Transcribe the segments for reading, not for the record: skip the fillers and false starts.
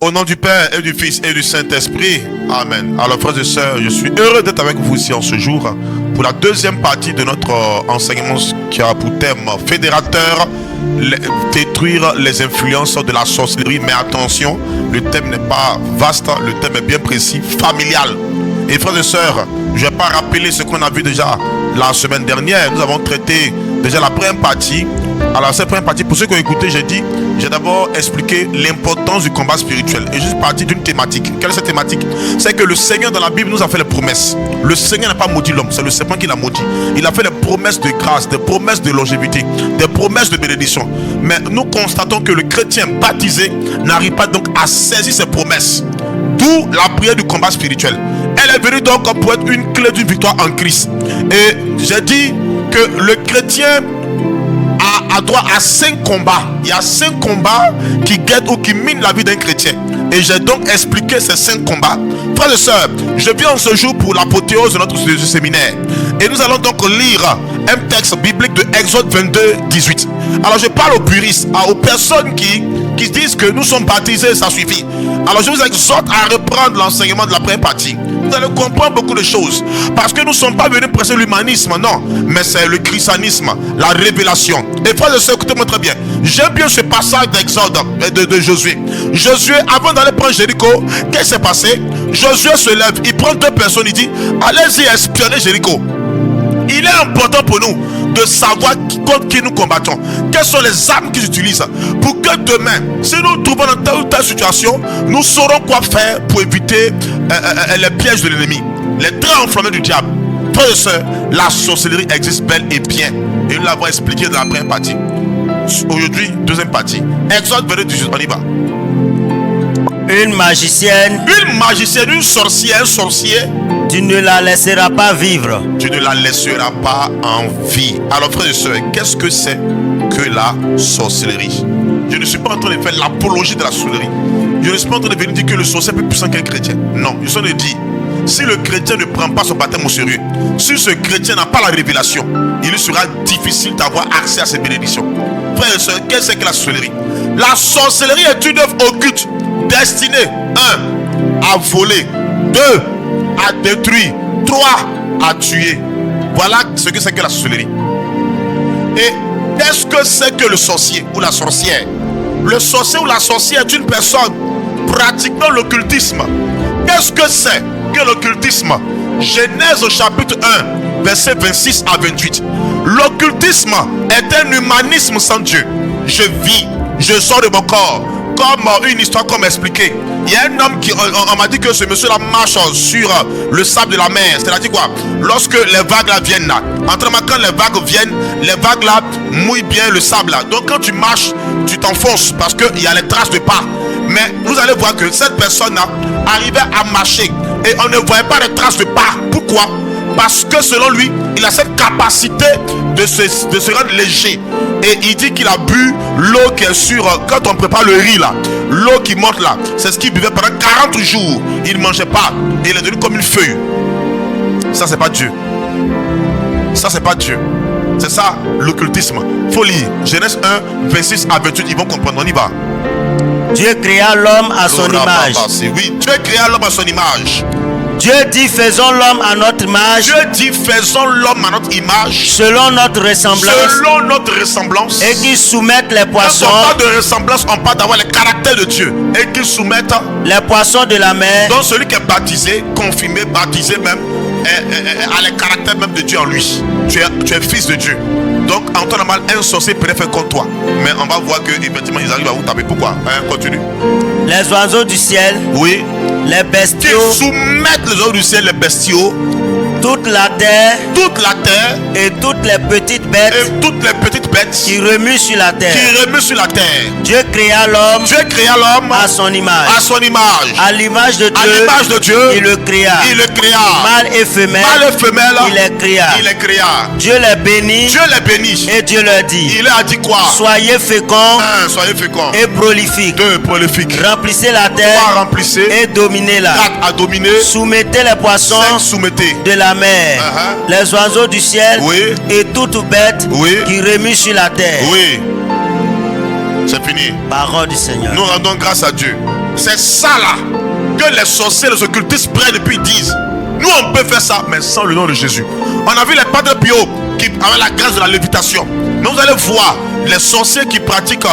Au nom du Père et du Fils et du Saint-Esprit. Amen. Alors frères et sœurs, je suis heureux d'être avec vous ici en ce jour pour la deuxième partie de notre enseignement qui a pour thème fédérateur, détruire les influences de la sorcellerie. Mais attention, le thème n'est pas vaste, le thème est bien précis, familial. Et frères et sœurs, je ne vais pas rappeler ce qu'on a vu déjà la semaine dernière. Nous avons traité déjà la première partie. Alors cette première partie, pour ceux qui ont écouté, j'ai d'abord expliqué l'importance du combat spirituel. Et juste partie d'une thématique. Quelle est cette thématique? C'est que le Seigneur dans la Bible nous a fait les promesses. Le Seigneur n'a pas maudit l'homme, c'est le serpent qui l'a maudit. Il a fait des promesses de grâce, des promesses de longévité, des promesses de bénédiction. Mais nous constatons que le chrétien baptisé n'arrive pas donc à saisir ces promesses. D'où la prière du combat spirituel. Elle est venue donc pour être une clé d'une victoire en Christ. Et j'ai dit que le chrétien a droit à 5 combats. Il y a 5 combats qui guettent ou qui minent la vie d'un chrétien. Et j'ai donc expliqué ces 5 combats. Frères et sœurs, je viens en ce jour pour l'apothéose de notre séminaire. Et nous allons donc lire un texte biblique de Exode 22, 18. Alors je parle aux puristes, aux personnes qui disent que nous sommes baptisés, ça suffit. Alors je vous exhorte à reprendre l'enseignement de la première partie. Vous allez comprendre beaucoup de choses. Parce que nous ne sommes pas venus presser l'humanisme, non. Mais c'est le christianisme, la révélation. Et frères et sœurs, écoutez-moi très bien. J'aime bien ce passage d'Exode de Josué. Josué, avant d'aller prendre Jéricho, qu'est-ce qui s'est passé? Josué se lève, il prend 2 personnes, il dit allez-y espionner Jéricho. Il est important pour nous de savoir contre qui nous combattons. Quelles sont les armes qu'ils utilisent pour que demain, si nous nous trouvons dans telle ou telle situation, nous saurons quoi faire pour éviter les pièges de l'ennemi, les traits enflammés du diable. Frères et sœurs, la sorcellerie existe bel et bien. Et nous l'avons expliqué dans la première partie. Aujourd'hui, deuxième partie. Exode 22, 18, on y va. Une magicienne, une sorcière, un sorcier, tu ne la laisseras pas vivre. Tu ne la laisseras pas en vie. Alors frères et sœurs, qu'est-ce que c'est que la sorcellerie? Je ne suis pas en train de faire l'apologie de la sorcellerie. Je ne suis pas en train de venir dire que le sorcier est plus puissant qu'un chrétien. Non, je suis en train de dire, si le chrétien ne prend pas son baptême au sérieux, si ce chrétien n'a pas la révélation, il lui sera difficile d'avoir accès à ces bénédictions. Frères et sœurs, qu'est-ce que c'est que la sorcellerie? La sorcellerie est une œuvre occulte destinée 1. à voler, 2. à détruire, 3. à tuer. Voilà ce que c'est que la sorcellerie. Et qu'est-ce que c'est que le sorcier ou la sorcière? Le sorcier ou la sorcière est une personne pratiquant l'occultisme. Qu'est-ce que c'est que l'occultisme? Genèse au chapitre 1, verset 26 à 28. L'occultisme est un humanisme sans Dieu. Je vis, je sors de mon corps. Comme une histoire comme expliqué. Il y a un homme qui, on m'a dit que ce monsieur là marche sur le sable de la mer. C'est-à-dire quoi? Lorsque les vagues là viennent là, quand les vagues viennent, les vagues là mouillent bien le sable là. Donc quand tu marches, tu t'enfonces parce qu'il y a les traces de pas. Mais vous allez voir que cette personne là arrivait à marcher et on ne voyait pas les traces de pas. Pourquoi? Parce que selon lui, il a cette capacité de se rendre léger. Et il dit qu'il a bu l'eau qui est sur, quand on prépare le riz là, l'eau qui monte là, c'est ce qu'il buvait pendant 40 jours. Il ne mangeait pas. Et il est devenu comme une feuille. Ça c'est pas Dieu. Ça c'est pas Dieu. C'est ça l'occultisme. Faut lire Genèse 1, 26 à 28. Ils vont comprendre. On y va. Dieu créa l'homme à son image. Oui, Dieu créa l'homme à son image. Dieu dit faisons l'homme à notre image. Dieu dit faisons l'homme à notre image. Selon notre ressemblance. Selon notre ressemblance. Et qu'il soumette les poissons. Quand on parle de ressemblance, on parle d'avoir les caractères de Dieu. Et qu'il soumette les poissons de la mer. Donc celui qui est baptisé, confirmé, baptisé même, a les caractères même de Dieu en lui. Tu es fils de Dieu. Donc en temps normal, un sorcier pourrait faire comme toi. Mais on va voir que effectivement ils arrivent à vous taper. Pourquoi? Continue. Les oiseaux du ciel. Oui. Les bestiaux. Qui soumettent les oiseaux du ciel, les bestiaux. Toute la terre. Toute la terre. Et toutes les petites bêtes. Et toutes les petites bêtes. Qui remuent sur la terre. Qui remuent sur la terre. Dieu créa l'homme. Dieu créa l'homme. À son image. À son image. À l'image de Dieu. À l'image de Dieu. Il le créa. Il le créa. Mâle et femelle. Mâle et femelle. Il les créa. Il les créa. Dieu les bénit. Dieu les bénit. Et Dieu leur dit. Il a dit quoi? Soyez féconds. Soyez féconds. Et prolifiques. 2. Prolifiques. Remplissez la terre. 3. Remplissez. Et dominez-la. 4. À dominer. Soumettez les poissons. 5. Soumettez. De la mer. Les oiseaux du ciel. Oui. Et toute bête. Oui. Qui remuent sur la terre. Oui. C'est fini. Parole du Seigneur. Nous rendons grâce à Dieu. C'est ça là que les sorciers, les occultistes prennent et puis ils disent nous on peut faire ça, mais sans le nom de Jésus. On a vu les Padre Pio qui avaient la grâce de la lévitation. Mais vous allez voir les sorciers qui pratiquent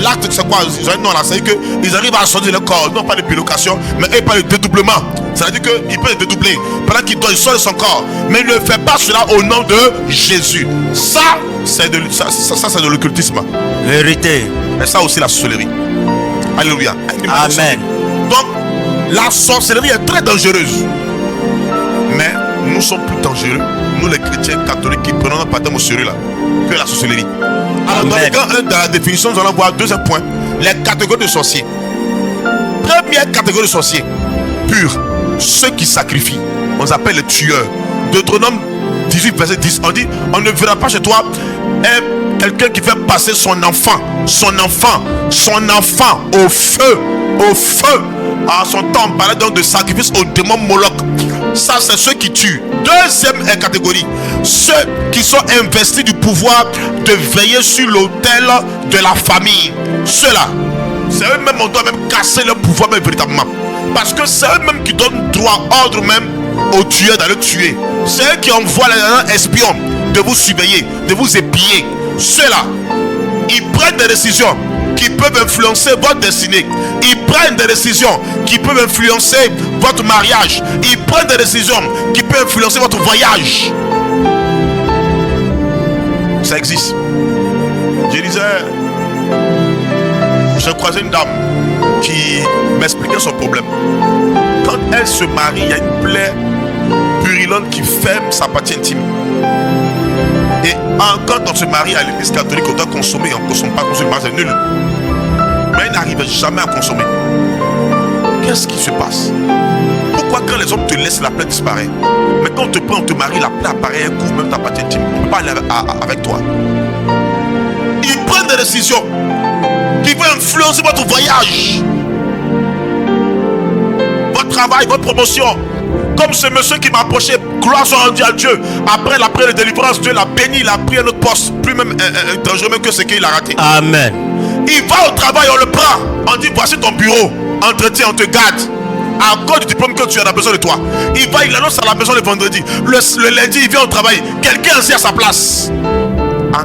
l'acte, c'est quoi? Non, là, c'est qu'ils arrivent à sortir le corps, non pas de bilocation, mais pas de dédoublement. C'est-à-dire qu'il peut le dédoubler pendant qu'il sort de son corps, mais il ne fait pas cela au nom de Jésus. Ça, c'est de l'occultisme. Vérité. Et ça aussi, la sorcellerie. Alléluia. Amen. Donc, la sorcellerie est très dangereuse. Mais nous sommes plus dangereux, nous les chrétiens catholiques qui prenons notre baptême au sérieux là, que la sorcellerie. Alors, dans la définition, nous allons voir deuxième point, les catégories de sorciers. Première catégorie de sorciers, purs, ceux qui sacrifient. On les appelle les tueurs. Deutéronome 18, verset 10, on dit on ne verra pas chez toi quelqu'un qui fait passer son enfant au feu, à son temps. On parlait donc de sacrifice au démon Moloch. Ça, c'est ceux qui tuent. Deuxième catégorie, ceux qui sont investis du pouvoir de veiller sur l'autel de la famille. Ceux-là, c'est eux-mêmes, on doit même casser leur pouvoir, même véritablement. Parce que c'est eux-mêmes qui donnent droit, ordre même aux tueurs d'aller tuer. C'est eux qui envoient les espions de vous surveiller, de vous épier. Ceux-là, ils prennent des décisions qui peuvent influencer votre destinée. Ils prennent des décisions qui peuvent influencer votre mariage. Ils prennent des décisions qui peuvent influencer votre voyage. Ça existe. Je disais, je croisais une dame qui m'expliquait son problème. Quand elle se marie, il y a une plaie purulente qui ferme sa partie intime. Et quand on se marie à l'église catholique, on doit consommer. On ne consomme pas, c'est nul. Mais elle n'arrive jamais à consommer. Qu'est-ce qui se passe? Pourquoi quand les hommes te laissent, la plaie disparaît? Mais quand on te prend, on te marie, la plaie apparaît, elle couvre même ta partie intime. On ne peut pas aller avec toi. Ils prennent des décisions qui vont influencer votre voyage, votre travail, votre promotion. Comme ce monsieur qui m'a approché, gloire soit rendue à Dieu. Après la prière de délivrance, Dieu l'a béni, il a pris un autre poste, plus même dangereux même que ce qu'il a raté. Amen. Il va au travail, on le prend, on dit voici ton bureau, entretien, on te garde. À cause du diplôme que tu as besoin de toi. Il va, il annonce à la maison le vendredi. Le lundi, il vient au travail. Quelqu'un est à sa place. À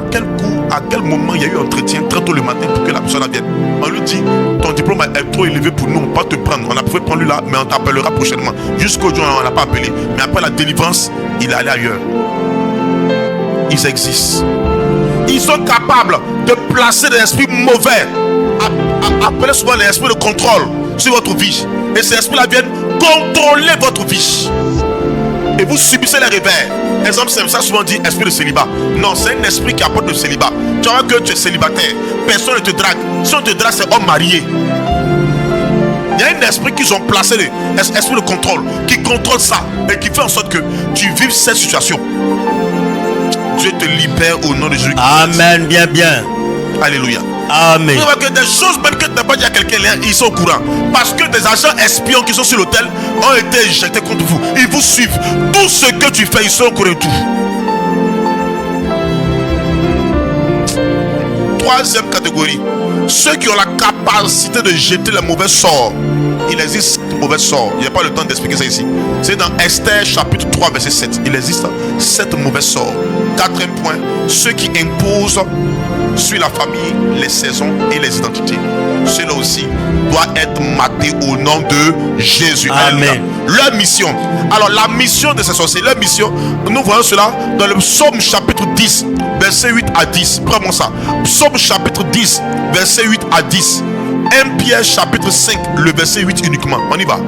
quel moment il y a eu un entretien très tôt le matin pour que la personne vienne? On lui dit ton diplôme est trop élevé pour nous, on ne peut pas te prendre. On a pu prendre lui là, mais on t'appellera prochainement. Jusqu'au jour où on ne l'a pas appelé. Mais après la délivrance, il est allé ailleurs. Ils existent. Ils sont capables de placer des esprits mauvais. Appelez souvent les esprits de contrôle sur votre vie. Et ces esprits-là viennent contrôler votre vie. Et vous subissez les revers. Exemple, c'est ça souvent dit esprit de célibat. Non, c'est un esprit qui apporte le célibat. Tu vois que tu es célibataire, personne ne te drague. Si on te drague, c'est homme marié. Il y a un esprit qu'ils ont placé, l'esprit de contrôle, qui contrôle ça et qui fait en sorte que tu vives cette situation. Dieu te libère au nom de Jésus. Amen, bien. Alléluia. Amen. Tu vois que des choses même que tu n'as pas dit à quelqu'un, ils sont au courant. Parce que des agents espions qui sont sur l'autel ont été injectés contre vous. Ils vous suivent. Tout ce que tu fais, ils sont au courant de tout. Troisième catégorie, ceux qui ont la capacité de jeter les mauvais sorts. Il existe de mauvais sorts. Il n'y a pas le temps d'expliquer ça ici. C'est dans Esther chapitre 3 verset 7. Il existe 7 mauvais sorts. Quatrième point, ceux qui imposent sur la famille, les saisons et les identités. Cela aussi doit être maté au nom de Jésus. Amen. Alléluia. Leur mission. Alors la mission de ces sorciers, leur mission, nous voyons cela dans le psaume chapitre 10, verset 8 à 10. Prenons ça. Psaume chapitre 10, verset 8 à 10. 1 Pierre chapitre 5, le verset 8 uniquement. On y va.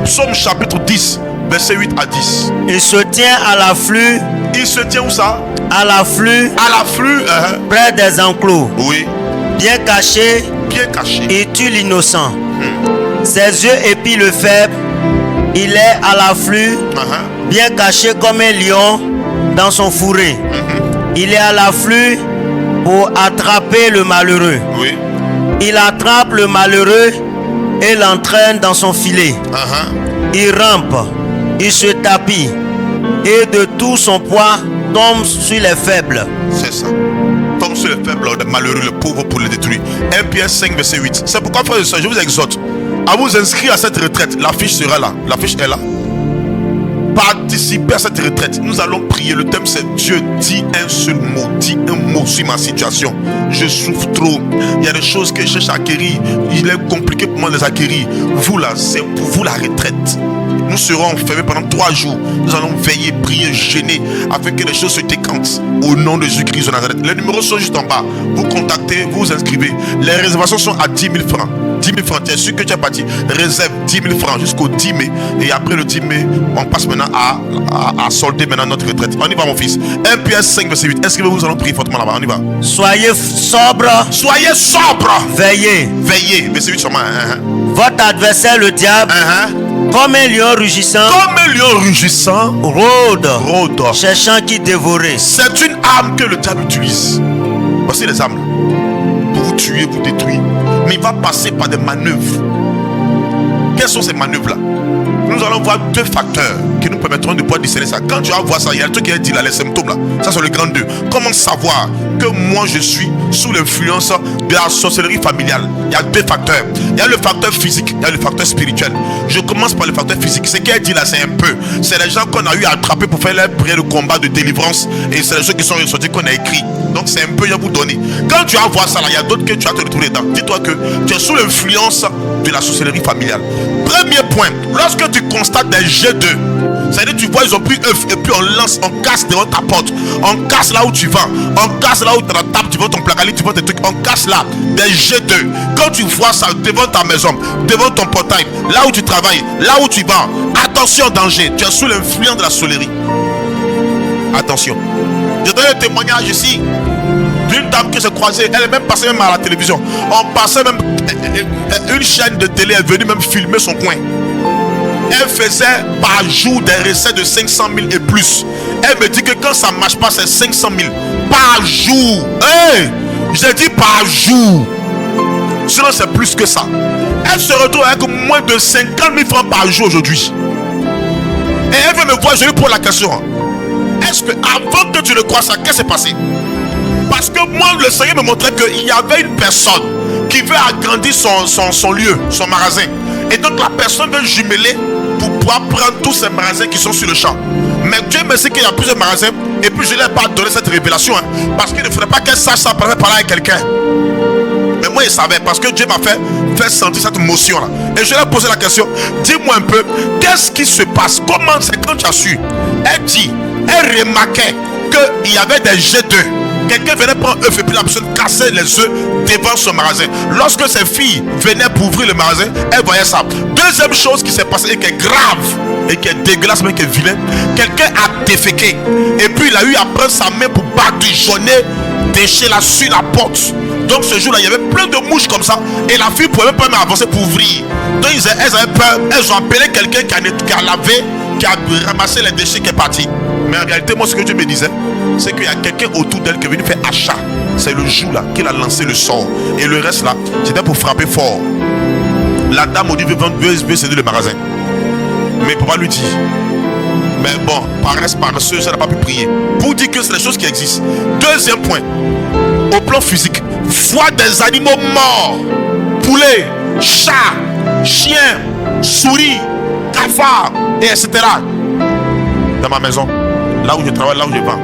Psaume chapitre 10, verset 8 à 10. Il se tient à l'afflux. Il se tient où ça? À l'afflux. À l'afflux. Près des enclos. Oui. Bien caché. Bien caché. Il tue l'innocent. Ses yeux épient le faible. Il est à l'afflux. Bien caché comme un lion dans son fourré. Il est à l'afflux pour attraper le malheureux. Oui. Il attrape le malheureux et l'entraîne dans son filet. Il rampe, il se tapit et de tout son poids tombe sur les faibles. C'est ça. tombe sur les faibles, les malheureux, les pauvres pour les détruire. 1 Pierre 5, verset 8. C'est pourquoi, frères et sœurs, je vous exhorte à vous inscrire à cette retraite. L'affiche sera là. L'affiche est là. Participez à cette retraite. Nous allons prier. Le thème c'est Dieu dit un seul mot. Dis un mot sur ma situation. Je souffre trop. Il y a des choses que je cherche à acquérir. Il est compliqué pour moi de les acquérir. Vous là, c'est pour vous la retraite. Nous serons enfermés pendant 3 jours. Nous allons veiller, prier, jeûner afin que les choses se décantent au nom de Jésus-Christ de Nazareth. Les numéros sont juste en bas. Vous contactez, vous vous inscrivez. Les réservations sont à 10 000 francs. 10 000 francs, tu es sûr que tu es parti. Réserve 10 000 francs jusqu'au 10 mai. Et après le 10 mai, on passe maintenant à solder maintenant notre retraite. On y va, mon fils. 1 Pierre 5, verset 8. Inscrivez-vous, nous allons prier fortement là-bas. On y va. Soyez sobre. Soyez sobre. Veillez. Veillez. Verset 8 sur moi. Votre adversaire, le diable, comme un lion rugissant, rôde, cherchant qui dévorer. C'est une arme que le diable utilise. Voici les armes pour vous tuer, vous détruire. Mais il va passer par des manœuvres. Quelles sont ces manœuvres-là? Nous allons voir 2 facteurs qui nous permettront de pouvoir discerner ça. Quand tu vas voir ça, il y a le truc qui est dit là, les symptômes là. Ça c'est le grand 2. Comment savoir que moi je suis sous l'influence de la sorcellerie familiale? Il y a 2 facteurs. Il y a le facteur physique, il y a le facteur spirituel. Je commence par le facteur physique. Ce qu'elle dit là, c'est un peu. C'est les gens qu'on a eu à attraper pour faire leur prière de combat de délivrance. Et c'est les choses qui sont ressorties qu'on a écrit. Donc c'est un peu, je vais vous donner. Quand tu vas voir ça là, il y a d'autres que tu vas te retrouver dedans. Dis-toi que tu es sous l'influence de la sorcellerie familiale. Premier point, lorsque tu constates des jets d'œufs, c'est-à-dire tu vois ils ont pris œufs et puis on lance, on casse devant ta porte, on casse là où tu vas, on casse là où tu as la table, tu vois ton placard, tu vois tes trucs, on casse là, des jets d'œufs. Quand tu vois ça devant ta maison, devant ton portail, là où tu travailles, là où tu vas, attention, danger, tu es sous l'influence de la sorcellerie. Attention. Je donne un témoignage ici d'une dame que j'ai croisée, elle est même passée même à la télévision. On passait même une chaîne de télé, elle est venue même filmer son coin. Elle faisait par jour des recettes de 500 000 et plus. Elle me dit que quand ça ne marche pas, c'est 500 000 par jour. Hey, j'ai dit par jour. Sinon, c'est plus que ça. Elle se retrouve avec moins de 50 000 francs par jour aujourd'hui. Et elle veut me voir, je lui pose la question. Est-ce que avant que tu ne crois ça, qu'est-ce qui s'est passé? Parce que moi, le Seigneur me montrait qu'il y avait une personne qui veut agrandir son lieu, son magasin. Et donc la personne veut jumeler pour pouvoir prendre tous ces magasins qui sont sur le champ. Mais Dieu me sait qu'il y a plusieurs magasins. Et puis je ne lui ai pas donné cette révélation. Parce qu'il ne faudrait pas qu'elle sache ça par parler avec quelqu'un. Mais moi, il savait parce que Dieu m'a fait sentir cette motion là. Et je lui ai posé la question. Dis-moi un peu, qu'est-ce qui se passe? Comment c'est quand tu as su? Elle dit, elle remarquait qu'il y avait des jets d'œufs. Quelqu'un venait prendre un œuf et puis la personne cassait les œufs devant son magasin. Lorsque ses filles venaient pour ouvrir le magasin, elle voyait ça. Deuxième chose qui s'est passée et qui est grave et qui est dégueulasse, mais qui est vilain, quelqu'un a déféqué et puis il a eu à prendre sa main pour badigeonner déchets là sur la porte. Donc ce jour-là, il y avait plein de mouches comme ça et la fille ne pouvait même pas avancer pour ouvrir. Donc elles avaient peur, elles ont appelé quelqu'un qui a lavé, qui a ramassé les déchets qui est parti. Mais en réalité, moi ce que Dieu me disait, c'est qu'il y a quelqu'un autour d'elle qui est venu faire achat. C'est le jour là qu'il a lancé le sort. Et le reste là, c'était pour frapper fort. La dame au dit veut céder le magasin. Mais papa lui dit, mais bon, paresseuse, elle n'a pas pu prier. Pour dire que c'est des choses qui existent. Deuxième point, au plan physique, voir des animaux morts, poulets, chats, chiens, souris, cafards, et etc. Dans ma maison, là où je travaille, là où je vends.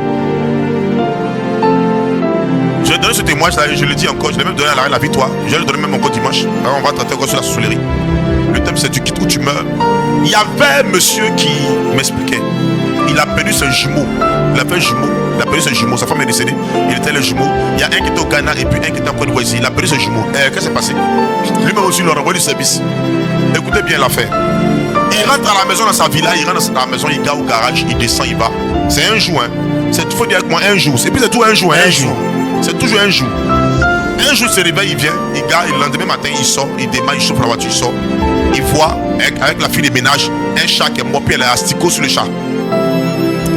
Je vais donner ce témoignage, je le dis encore, je l'ai même donné à la victoire. Je vais le donner même encore dimanche. Alors on va traiter encore sur la sorcellerie. Le thème c'est tu quittes ou tu meurs. Il y avait un monsieur qui m'expliquait. Il a perdu ses jumeaux. Il a fait un jumeau. Il a perdu ses jumeaux. Sa femme est décédée. Il était les jumeaux. Il y a un qui était au Ghana et puis un qui était en Côte d'Ivoire ici. Il a perdu ses jumeaux. Qu'est-ce qui s'est passé? Lui-même aussi, il leur a envoyé du service. Écoutez bien l'affaire. Il rentre à la maison dans sa villa, il rentre dans la maison, il gare au garage, il descend, il va. C'est un jour, hein. Il faut dire avec moi un jour. Et puis c'est tout un jour, hein. Un jour. C'est toujours un jour. Un jour, il se réveille, il vient, il gare, et le lendemain matin, il sort, il démarre, il chauffe la voiture, il sort. Il voit, avec la fille de ménage, un chat qui est mort, puis elle a asticot sur le chat.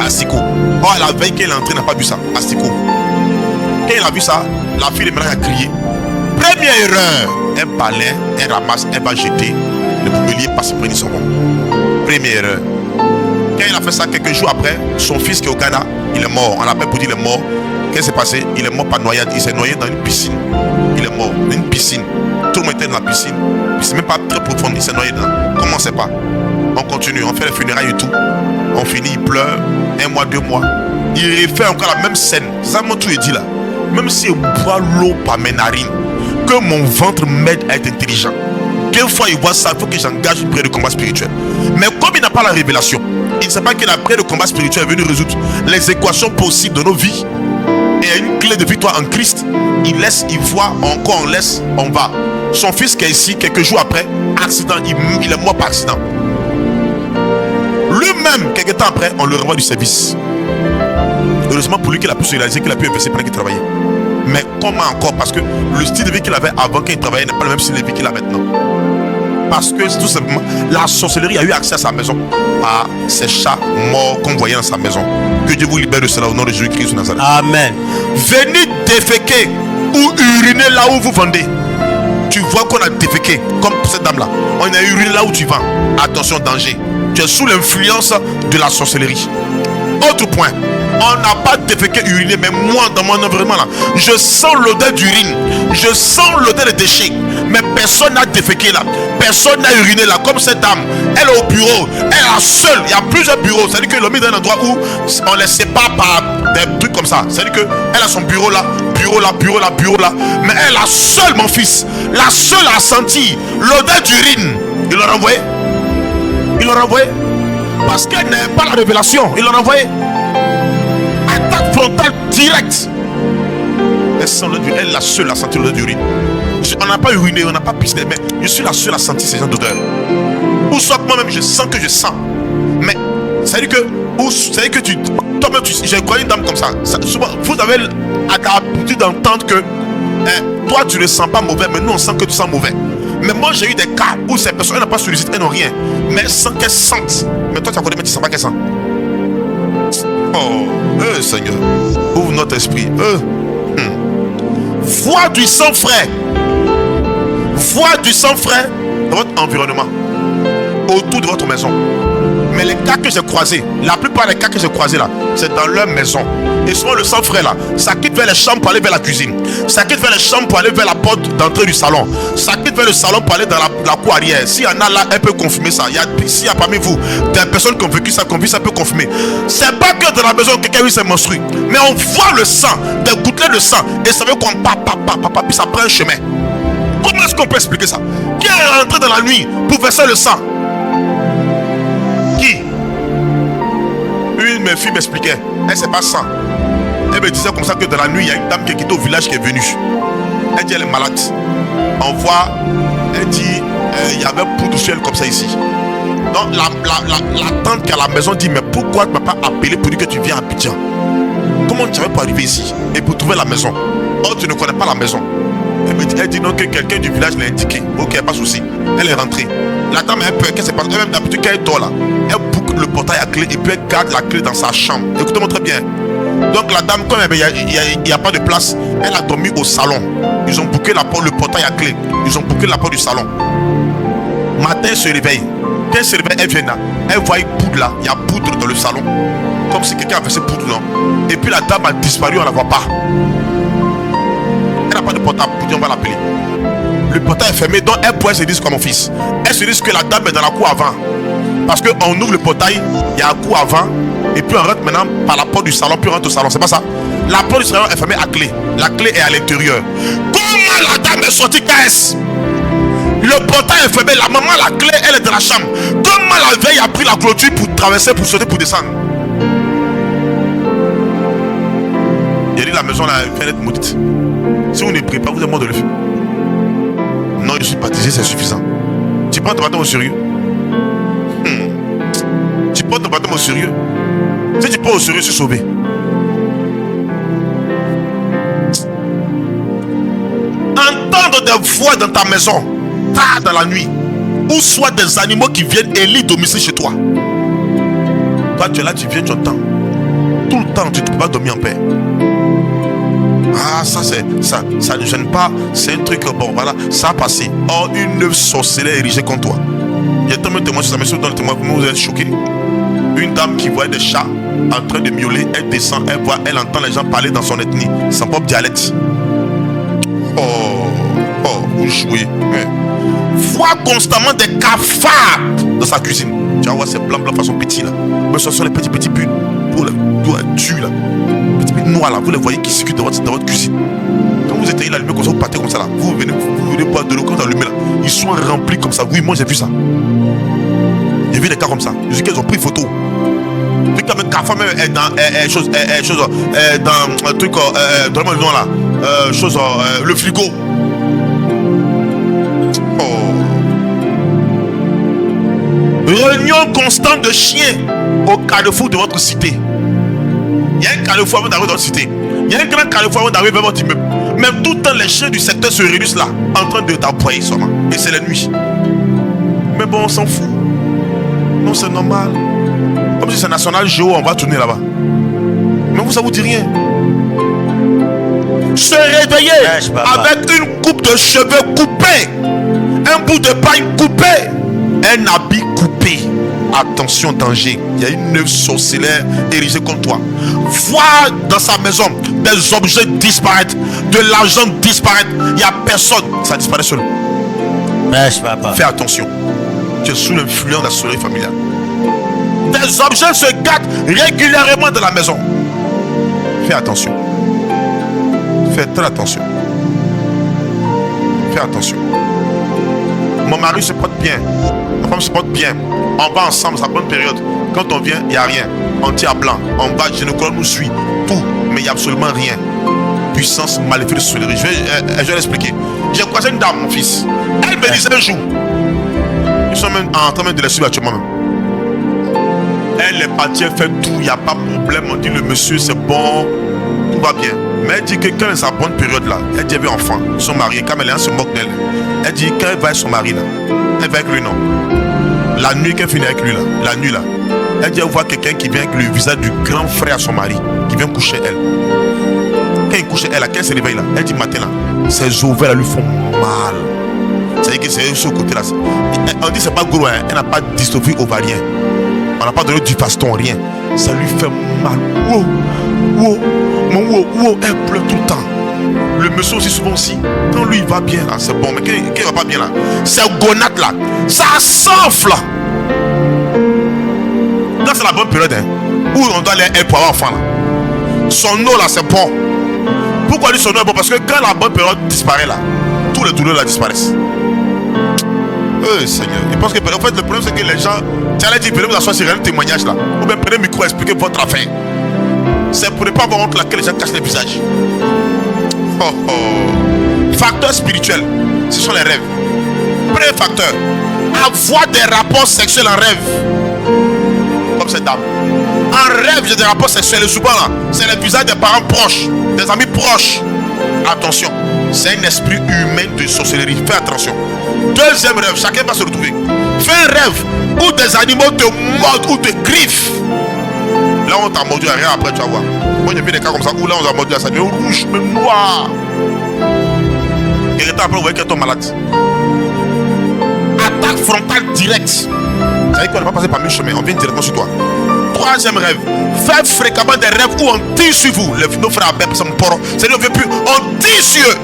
Asticot. Or, la veille qu'elle est entrée, n'a pas vu ça. Asticot. Quand il a vu ça, la fille de ménage a crié. Première erreur. Un balai, elle ramasse, elle va jeter. Le poubelier passe près de son rond. Première erreur. Quand il a fait ça, quelques jours après, son fils qui est au Ghana, il est mort. On l'appelle pour dire il est mort. Qu'est-ce qui s'est passé? Il est mort par noyade. Il s'est noyé dans une piscine. Il est mort dans une piscine. Tout le monde était dans la piscine. C'est même pas très profond. Il s'est noyé dedans. Comment on sait pas? On continue, on fait les funérailles et tout. On finit, il pleure. 1 mois, 2 mois. Il refait encore la même scène. Ça m'a tout dit là. Même si je bois l'eau par mes narines, que mon ventre m'aide à être intelligent. Quelquefois il voit ça, il faut que j'engage une prière de combat spirituel. Mais comme il n'a pas la révélation, il ne sait pas que la prière de combat spirituel est venue résoudre les équations possibles de nos vies. Et une clé de victoire en Christ. Il laisse, il voit, encore on laisse, on va. Son fils qui est ici, quelques jours après, accident, il est mort par accident. Lui-même, quelques temps après, on le renvoie du service. Heureusement pour lui qu'il a pu se réaliser qu'il a pu investir pendant qu'il travaillait. Mais comment encore? Parce que le style de vie qu'il avait avant qu'il travaillait n'est pas le même style de vie qu'il a maintenant. Parce que tout simplement, la sorcellerie a eu accès à sa maison, à ces chats morts qu'on voyait dans sa maison. Que Dieu vous libère de cela au nom de Jésus-Christ de Nazareth. Amen. Venez déféquer ou uriner là où vous vendez. Tu vois qu'on a déféqué, comme cette dame-là. On a uriné là où tu vends. Attention, danger. Tu es sous l'influence de la sorcellerie. Autre point. On n'a pas déféqué, uriné, mais moi, dans mon environnement là, je sens l'odeur d'urine, je sens l'odeur des déchets, mais personne n'a déféqué là, personne n'a uriné là, comme cette dame, elle est au bureau, elle est la seule, il y a plusieurs bureaux, c'est-à-dire que l'homme est dans un endroit où on les sépare par des trucs comme ça, c'est-à-dire qu'elle a son bureau là, bureau là, bureau là, bureau là, mais elle est la seule, mon fils, la seule à sentir l'odeur d'urine. Il l'a renvoyé, il l'a renvoyé, parce qu'elle n'a pas la révélation, il l'a renvoyé. Attaque frontale directe. Elle est la seule à sentir l'odeur d'urine. On n'a pas uriné, on n'a pas pissé, mais je suis la seule à sentir ces gens d'odeur. Ou soit moi-même je sens que je sens. Mais ça veut dire que toi-même j'ai connu une dame comme ça. Souvent, vous avez l'habitude d'entendre que toi tu ne sens pas mauvais, mais nous on sent que tu sens mauvais. Mais moi j'ai eu des cas où ces personnes n'ont pas sollicité, elles n'ont rien, mais elles sentent qu'elles sentent. Mais toi tu as connu, mais tu ne sens pas qu'elles sentent. Oh, Seigneur, ouvre notre esprit. Voix du sang frais. Voix du sang frais dans votre environnement, autour de votre maison. Mais les cas que j'ai croisés, la plupart des cas que j'ai croisés là, c'est dans leur maison. Et souvent le sang frais là, ça quitte vers les chambres pour aller vers la cuisine. Ça quitte vers les chambres pour aller vers la porte d'entrée du salon. Ça quitte vers le salon pour aller dans la cour arrière. S'il y en a là, elle peut confirmer ça. S'il y a parmi vous des personnes qui ont vécu ça, ça peut confirmer. C'est pas que dans la maison quelqu'un s'est menstrué, mais on voit le sang, des gouttelettes de sang, et ça veut qu'on puis ça prend un chemin. Comment est-ce qu'on peut expliquer ça? Qui est rentré dans la nuit pour verser le sang? Qui? Une de mes filles m'expliquait. Elle sait pas ça. Elle me disait comme ça que dans la nuit, il y a une dame qui est quittée au village qui est venue. Elle dit elle est malade. On voit, elle dit il y avait un poudre sur elle comme ça ici. Donc la tante qui est à la maison dit mais pourquoi tu ne m'as pas appelé pour dire que tu viens à Abidjan? Comment tu avais pas arrivé ici et pour trouver la maison? Oh, tu ne connais pas la maison. Elle dit non, que quelqu'un du village l'a indiqué. Ok, pas de souci. Elle est rentrée. La dame a peur. Qu'est-ce qui se passe? Elle-même d'habitude quand elle dort là, elle boucle le portail à clé et puis elle garde la clé dans sa chambre. Écoutez-moi très bien. Donc la dame, comme il n'y a pas de place, elle a dormi au salon. Ils ont bouclé le portail à clé. Ils ont bouclé la porte du salon. Matin, elle se réveille. Quand elle se réveille, elle vient là. Elle voit une poudre là. Il y a poudre dans le salon. Comme si quelqu'un avait cette poudre là. Et puis la dame a disparu, on ne la voit pas. Elle n'a pas de portable, on va l'appeler. Le portail est fermé, donc elle pourrait se dire comme mon fils. Elle se dit que la dame est dans la cour avant. Parce qu'on ouvre le portail, il y a un cour avant, et puis on rentre maintenant par la porte du salon, puis on rentre au salon. C'est pas ça? La porte du salon est fermée à clé. La clé est à l'intérieur. Comment la dame est sortie KS? Le portail est fermé, la maman, la clé, elle est dans la chambre. Comment la veille a pris la clôture pour traverser, pour sauter, pour descendre? Il a dit la maison là, elle vient d'être maudite. Si vous ne priez pas, vous êtes mort de le faire. Non, je suis baptisé, c'est suffisant. Tu prends ton baptême au sérieux. Tu prends ton baptême au sérieux. Si tu prends au sérieux, je suis sauvé. Entendre des voix dans ta maison, tard dans la nuit, ou soit des animaux qui viennent élire domicile chez toi. Toi, tu es là, tu viens, tu entends. Tout le temps, tu ne peux pas dormir en paix. Ah, ça ne gêne pas. C'est un truc, bon, voilà, ça a passé. Or, une sorcellerie érigée contre toi. Il y a tellement de témoins sur ça, mais si vous donnez le témoin, vous êtes choqués. Une dame qui voit des chats en train de miauler, elle descend, elle entend les gens parler dans son ethnie, son propre dialecte. Vous jouez. Vois constamment des cafards dans sa cuisine. Tu vas voir ces blancs façon petits là. Mais ce sont les petits buts. Tout là. Petits buts noirs là. Vous les voyez qui circulent dans votre cuisine. Quand vous éteignez l'allumé comme ça, vous partez comme ça là. Vous venez boire de l'eau quand vous allumez là. Ils sont remplis comme ça. Oui, moi j'ai vu ça. J'ai vu des cas comme ça. Je sais qu'ils ont pris photo. Tu sais, même cafard même est dans dans un truc, donne-moi le nom là. Le frigo. Réunion constante de chiens au carrefour de votre cité. Il y a un carrefour avant d'arriver dans votre cité. Il y a un grand carrefour avant d'arriver vers votre immeuble. Même tout le temps, les chiens du secteur se réunissent là, en train de t'appuyer seulement. Et c'est la nuit. Mais bon, on s'en fout. Non, c'est normal. Comme si c'est National Géo, on va tourner là-bas. Mais vous, ça vous dit rien. Se réveiller avec une coupe de cheveux coupée, un bout de paille coupé, un habit coupé. Attention, danger. Il y a une œuvre sorcière érigée contre toi. Voir dans sa maison des objets disparaître, de l'argent disparaître. Il n'y a personne. Ça disparaît seul. Fais attention. Tu es sous l'influence de la sorcellerie familiale. Des objets se gâtent régulièrement dans la maison. Fais attention. Fais très attention. Fais attention. Mon mari se porte bien. Ma femme se porte bien. On va ensemble, c'est la bonne période. Quand on vient, il n'y a rien. On tire à blanc. On va, gynécologue nous suit. Tout. Mais il n'y a absolument rien. Puissance maléfique de sorcellerie. Je vais l'expliquer. J'ai croisé une dame, mon fils. Elle me disait un jour. Ils sont même en train de la suivre actuellement même. Elle est partie, elle fait tout. Il n'y a pas de problème. On dit le monsieur, c'est bon. Tout va bien. Mais elle dit que quand elle est sa bonne période là, elle dit elle veut enfant. Ils sont mariés. Quand elle se moque d'elle. Elle dit quand elle va avec son mari là, elle va avec lui non. La nuit qu'elle finit avec lui là, la nuit là, elle dit elle voit quelqu'un qui vient avec le visage du grand frère à son mari, qui vient coucher elle. Quand il couche elle là, quand elle se réveille là, elle dit matin là, ses ovaires lui font mal. C'est-à-dire que c'est ce côté là. On dit c'est pas gros, hein. Elle n'a pas de dystrophie ovarienne. On n'a pas donné du faston, rien. Ça lui fait mal. Elle pleure tout le temps. Le monsieur aussi souvent aussi. Quand lui il va bien là, c'est bon. Mais quand il va pas bien là, c'est gonate là. Ça s'enfle. Là c'est la bonne période hein, où on doit aller elle pour avoir enfant là. Son eau là c'est bon. Pourquoi lui son eau est bon? Parce que quand la bonne période disparaît là, tous les douleurs là disparaissent. Seigneur. Je pense que en fait le problème c'est que les gens, tu allais dire, venez vous asseoir sur un témoignage là. Ou bien prenez le micro et expliquez votre affaire. C'est pour ne pas avoir honte là que les gens cachent les visages. Facteur spirituel, ce sont les rêves. Premier facteur, avoir des rapports sexuels en rêve. Comme cette dame. En rêve, j'ai des rapports sexuels. Et souvent là, c'est le visage des parents proches, des amis proches. Attention, c'est un esprit humain de sorcellerie. Fais attention. Deuxième rêve, chacun va se retrouver. Fais un rêve où des animaux te mordent ou te griffent. Là on t'a mordu à rien après tu vas voir. Moi j'ai vu des cas comme ça où là on t'a mordu à ça devient rouge, même noir. Et le temps après vous voyez qu'elle tombe malade. Attaque frontale directe. Ça veut dire qu'on n'a pas passé par mille chemins, on vient directement sur toi. Troisième rêve, faites fréquemment des rêves où on tire sur vous. Nos frères Abel, c'est mon poro. C'est nous veut plus, on tire sur eux.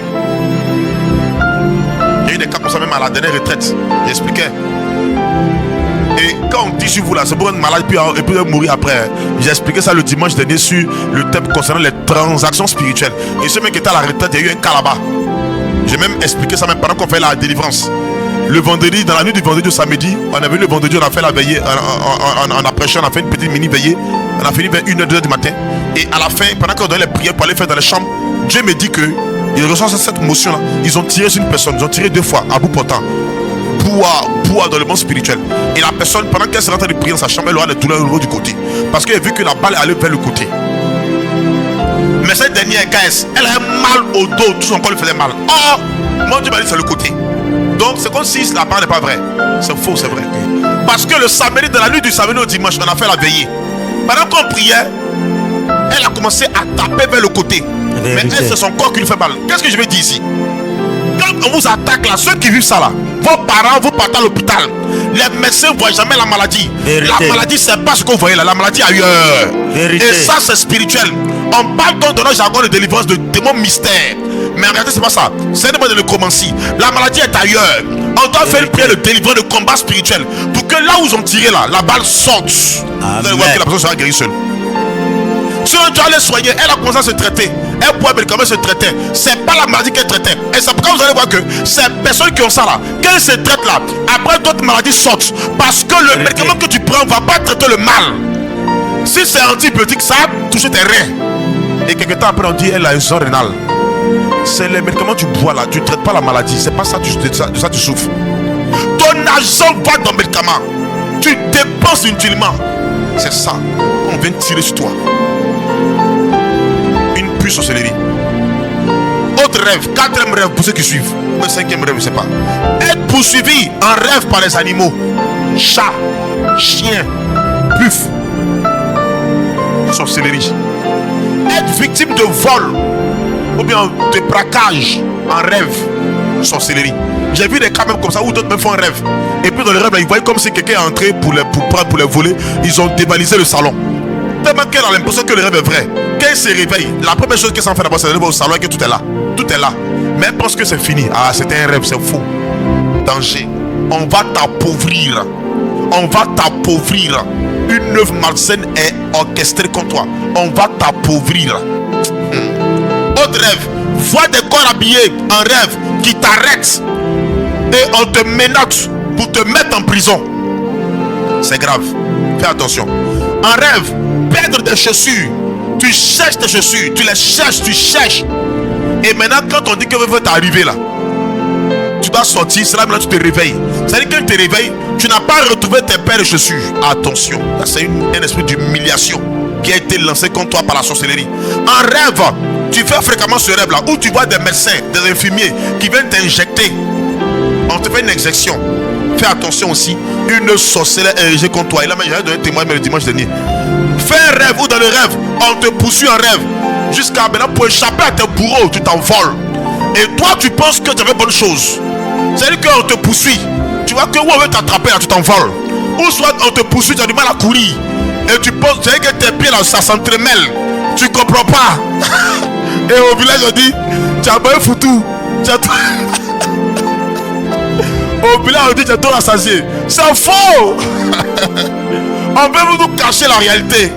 Il y a eu des cas comme ça même à la dernière retraite. J'expliquais. Et quand on dit sur vous là, c'est pour être malade et puis mourir après. J'ai expliqué ça le dimanche dernier sur le thème concernant les transactions spirituelles. Et ce mec qui était à la retraite, il y a eu un cas là-bas. J'ai même expliqué ça même pendant qu'on fait la délivrance. Le vendredi, dans la nuit du vendredi au samedi, on avait le vendredi, on a fait la veillée, on a prêché, on a fait une petite mini veillée. On a fini vers 1h, 2h du matin. Et à la fin, pendant qu'on donnait les prières pour aller faire dans les chambres, Dieu me dit que ils reçoivent cette motion là. Ils ont tiré sur une personne, ils ont tiré 2 fois à bout portant. Poids dans le monde spirituel. Et la personne, pendant qu'elle se rentre de prier dans sa chambre, elle aura des douleurs au niveau du côté. Parce qu'elle a vu que la balle allait vers le côté. Mais cette dernière KS, elle a mal au dos, tout son corps lui faisait mal. Oh, mon Dieu m'a dit c'est le côté. Donc c'est comme si la parole n'est pas vraie. C'est faux, c'est vrai. Parce que le samedi, de la nuit du samedi au dimanche, on a fait la veillée. Pendant qu'on priait, elle a commencé à taper vers le côté. Mais elle, c'est son corps qui lui fait mal. Qu'est-ce que je vais dire ici? Quand on vous attaque là, ceux qui vivent ça là, vos parents, vous partez à l'hôpital. Les médecins ne voient jamais la maladie. Vérité. La maladie, c'est pas ce que vous voyez là. La maladie est ailleurs. Vérité. Et ça, c'est spirituel. On parle donc de notre jargon de délivrance de démons mystères. Mais en réalité, c'est pas ça. C'est le mot de l'économancie. La maladie est ailleurs. On doit faire une prière de délivrance, de combat spirituel. Pour que là où ils ont tiré là, la balle sorte. Vous allez voir que la personne sera guérie seule. Si on doit aller soigner, elle a commencé à se traiter. Elle pouvait médicaments se traiter. C'est pas la maladie qu'elle traitait. Et c'est pourquoi vous allez voir que ces personnes qui ont ça là, qu'elles se traitent là, après d'autres maladies sortent. Parce que le médicament que tu prends ne va pas traiter le mal. Si c'est antibiotique, ça a touché tes reins. Et quelques temps après, on dit elle a une zone rénale. C'est les médicaments que tu bois là, tu ne traites pas la maladie. C'est pas ça, de ça tu souffres. Ton argent va dans le médicament. Tu dépenses inutilement. C'est ça. On vient tirer sur toi. Une puce sorcellerie. Autre rêve, quatrième rêve pour ceux qui suivent. Le cinquième rêve, je ne sais pas. Être poursuivi en rêve par les animaux. Chat, chien, buffle. Sorcellerie. Être victime de vol ou bien de braquage en rêve. Sorcellerie. J'ai vu des cas même comme ça où d'autres même font un rêve. Et puis dans le rêve, là, ils voient comme si quelqu'un est entré pour les voler. Ils ont dévalisé le salon. Tellement qu'elle a l'impression que le rêve est vrai. Quand elle se réveille, la première chose qu'elle s'en fait d'abord, c'est d'aller au salon et que tout est là. Tout est là. Mais elle pense que c'est fini. Ah, c'était un rêve, c'est faux. Danger. On va t'appauvrir. On va t'appauvrir. Une œuvre malsaine est orchestrée contre toi. On va t'appauvrir. Autre rêve. Vois des corps habillés en rêve qui t'arrêtent. Et on te menace pour te mettre en prison. C'est grave. Fais attention. En rêve, perdre des chaussures. Tu cherches tes chaussures. Tu les cherches, tu cherches. Et maintenant, quand on dit que veut t'arriver là, tu dois sortir. C'est là maintenant tu te réveilles. C'est-à-dire que quand tu te réveilles, tu n'as pas retrouvé tes paires de chaussures. Attention. C'est un esprit d'humiliation qui a été lancé contre toi par la sorcellerie. En rêve, tu fais fréquemment ce rêve là où tu vois des médecins, des infirmiers qui viennent t'injecter. On te fait une injection. Fais attention aussi. Une sorcellerie est injectée contre toi. Et là, j'ai donné un témoignage le dimanche dernier. Fais un rêve ou dans le rêve, on te poursuit en rêve. Jusqu'à maintenant, pour échapper à tes bourreaux, tu t'envoles. Et toi, tu penses que tu avais bonne chose. C'est-à-dire qu'on te poursuit. Tu vois que où on veut t'attraper là, tu t'envoles. Ou soit on te poursuit, tu as du mal à courir. Et tu penses, c'est que tes pieds là, ça s'entremêle. Tu comprends pas. Et au village, on dit, tu as pas un foutu. Tu as... Au village, on dit, tu as tout rassasié. C'est faux. On veut nous cacher la réalité.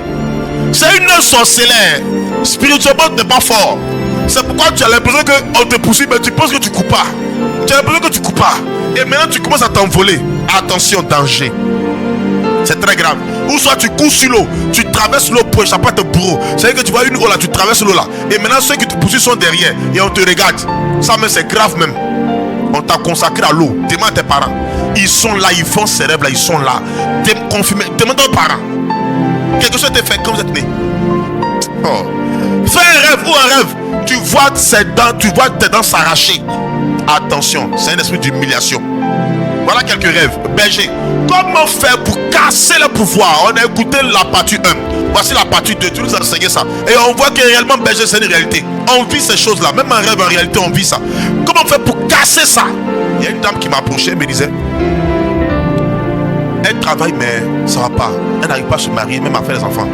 C'est une sorcellerie. Spirituellement, tu n'es pas fort. C'est pourquoi tu as l'impression qu'on te poursuit, mais tu penses que tu ne cours pas. Tu as l'impression que tu ne cours pas. Et maintenant, tu commences à t'envoler. Attention, danger. C'est très grave. Ou soit tu cours sur l'eau, tu traverses l'eau pour échapper à tes bourreaux. C'est-à-dire que tu vois une eau là, tu traverses l'eau là. Et maintenant, ceux qui te poursuivent sont derrière. Et on te regarde. Ça même, c'est grave même. On t'a consacré à l'eau. Demande à tes parents. Ils sont là, ils font ces rêves là, ils sont là. Demande aux parents. Quelque chose t'est fait quand vous êtes né. Oh. Fais un rêve ou un rêve. Tu vois tes dents s'arracher. Attention, c'est un esprit d'humiliation. Voilà quelques rêves. Berger, comment faire pour casser le pouvoir? On a écouté la partie 1. Voici la partie 2. Tu nous as enseigné ça. Et on voit que réellement, berger, c'est une réalité. On vit ces choses-là. Même en rêve, en réalité, on vit ça. Comment faire pour casser ça? Il y a une dame qui m'approchait, me disait, elle travaille, mais ça va pas. Elle n'arrive pas à se marier, même à faire des enfants.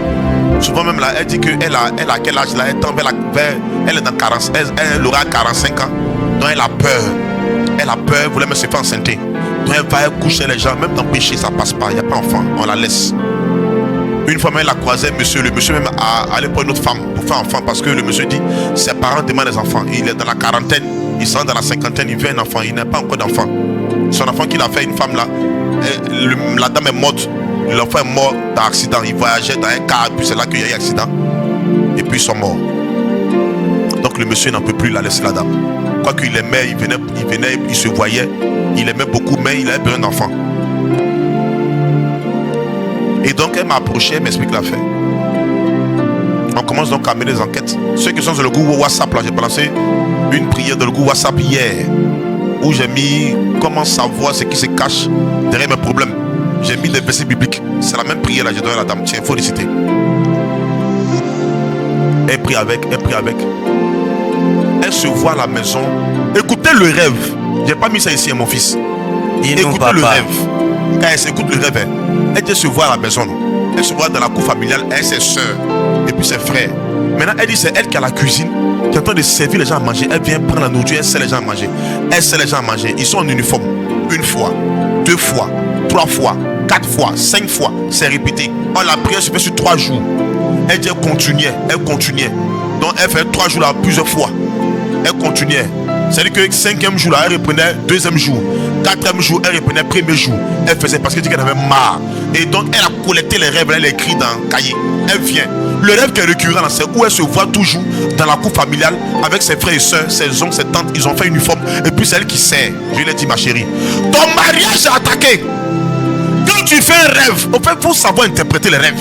Souvent même là, elle dit qu'elle a quel âge là? Elle est dans 40, elle aura 45 ans. Donc elle a peur. Elle a peur, voulait me se faire enceinte. Donc elle va coucher les gens, même dans le péché, ça passe pas. Il n'y a pas d'enfant, on la laisse. Une fois même, elle a croisé le monsieur même a allé pour une autre femme pour faire enfant parce que le monsieur dit ses parents demandent des enfants. Il est dans la quarantaine, il sera dans la cinquantaine, il veut un enfant, il n'a pas encore d'enfant. Son enfant qu'il a fait, une femme là, la dame est morte. L'enfant est mort dans un accident. Il voyageait dans un car, puis c'est là qu'il y a eu un accident. Et puis ils sont morts. Donc le monsieur n'en peut plus, il a laissé la dame. Quoi qu'il aimait, il venait, il se voyait. Il aimait beaucoup, mais il avait besoin d'enfant. Et donc elle m'a approché, elle m'explique l'affaire. On commence donc à mener des enquêtes. Ceux qui sont sur le groupe WhatsApp, là, j'ai balancé une prière dans le groupe WhatsApp hier, où j'ai mis comment savoir ce qui se cache derrière mes problèmes. J'ai mis des versets bibliques. C'est la même prière là, j'ai donné à la dame. Tiens, il faut les citer. Elle prie avec, elle prie avec. Elle se voit à la maison. Écoutez le rêve. J'ai pas mis ça ici à mon fils. Écoutez le rêve. Quand elle s'écoute le rêve, elle dit se voir à la maison. Elle se voit dans la cour familiale, elle, ses soeurs et puis ses frères. Maintenant, elle dit c'est elle qui a la cuisine, qui est en train de servir les gens à manger. Elle vient prendre la nourriture, elle sert les gens à manger. Elle sert les gens à manger. Ils sont en uniforme. 1 fois, 2 fois, 3 fois, 4 fois, 5 fois. C'est répété. La prière se fait sur 3 jours. Elle dit elle continuait, elle continuait. Donc elle fait 3 jours là plusieurs fois. Elle continuait. C'est-à-dire que 5e jour là, elle reprenait 2e jour. 4e jour, elle reprenait 1er jour. Elle faisait parce qu'elle dit qu'elle avait marre. Et donc elle a collecté les rêves, elle écrit dans un cahier. Elle vient. Le rêve qui est récurrent, c'est où elle se voit toujours dans la cour familiale avec ses frères et soeurs, ses oncles, ses tantes. Ils ont fait uniforme. Et puis c'est elle qui sert. Je lui ai dit ma chérie, ton mariage est attaqué. Quand tu fais un rêve, en fait, il faut savoir interpréter les rêves.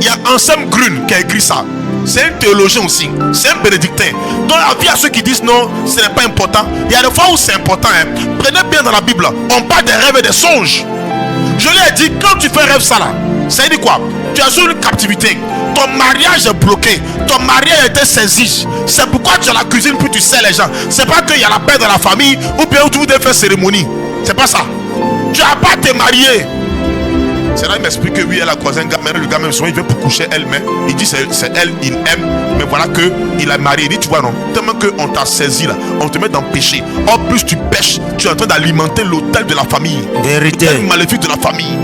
Il y a Anselm Grün qui a écrit ça. C'est un théologien aussi. C'est un bénédictin. Donc il y a ceux qui disent non, ce n'est pas important. Il y a des fois où c'est important. Prenez bien dans la Bible. On parle des rêves et des songes. Je lui ai dit, quand tu fais un rêve ça là, ça veut dire quoi? Tu es sur une captivité. Ton mariage est bloqué. Ton mariage a été saisi. C'est pourquoi tu as la cuisine puis tu sers les gens. C'est pas qu'il y a la paix dans la famille ou bien où tu devais faire cérémonie. C'est pas ça. Tu n'as pas te marier. C'est là il m'explique que oui, elle a croisé un gars, mais le gars même souvent il vient pour coucher elle-même. Il dit c'est elle, il aime, mais voilà que il a marié. Il dit tu vois non, tellement qu'on t'a saisi là, on te met dans le péché. En plus tu pêches, tu es en train d'alimenter l'autel de la famille. Vérité. L'autel maléfique de la famille.